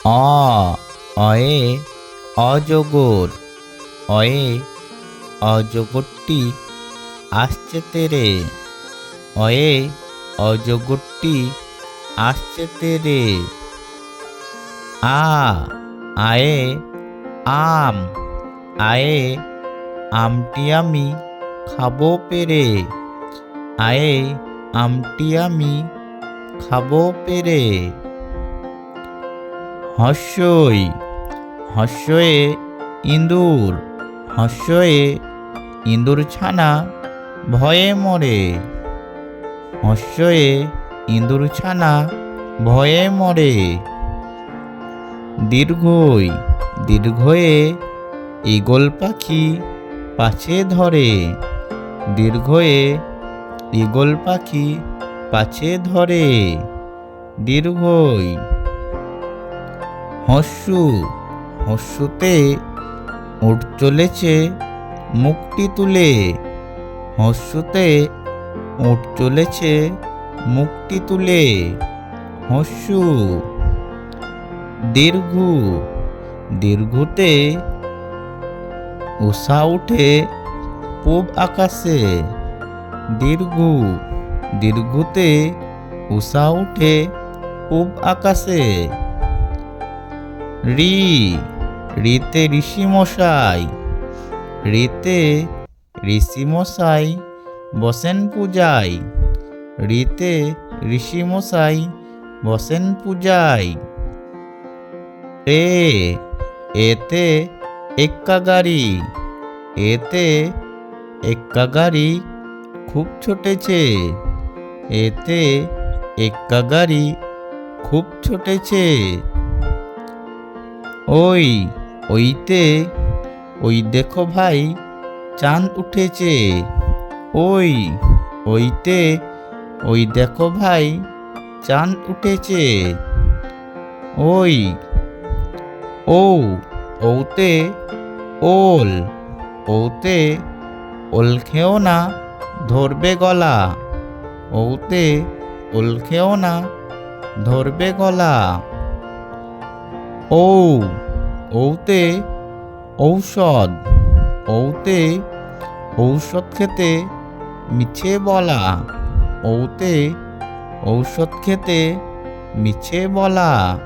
অ অয়ে অজগর। অয়ে অজগরটি আসছে তেরে। অয়ে অজগরটি আসছে তেরে। আ আয়ে আম। আয়ে আমটি আমি খাবো পেরে। আয়ে আমটি আমি খাবো পেরে। হস্যই হস্যয়ে ইঁদুর। হস্যয়ে ইঁদুর ছানা ভয়ে মরে। হস্যয়ে ইঁদুর ছানা ভয়ে মরে। দীর্ঘই দীর্ঘয়ে ঈগল পাখি পাছে ধরে। দীর্ঘয়ে ঈগল পাখি পাছে ধরে। দীর্ঘই হস্যু হস্যুতে উট চলেছে মুখটি তুলে। হস্যুতে উট চলেছে মুখটি তুলে। হস্যু। দীর্ঘু দীর্ঘুতে উষা উঠে পূব আকাশে। দীর্ঘু দীর্ঘুতে উষা উঠে পূব আকাশে। ঋ ঋতে ঋষি মশাই। ঋতে ঋষি মশাই বসেন পূজায়। ঋতে ঋষি মশাই বসেন পূজায়। এতে এক্কা গাড়ি। এতে এক্কা গাড়ি খুব ছুটেছে। এতে এক্কা গাড়ি খুব ছুটেছে। ওইতে ওই দেখো ভাই চাঁদ উঠেছে। ওইতে ওই দেখো ভাই চাঁদ উঠেছে। ওতে ওল। ওতে ওল খেও না ধরবে গলা। ওতে ওল খেও না ধরবে গলা। ওতে ঔষধ। ওতে ঔষধ খেতে মিছে বলা। ওতে ঔষধ খেতে মিছে বলা।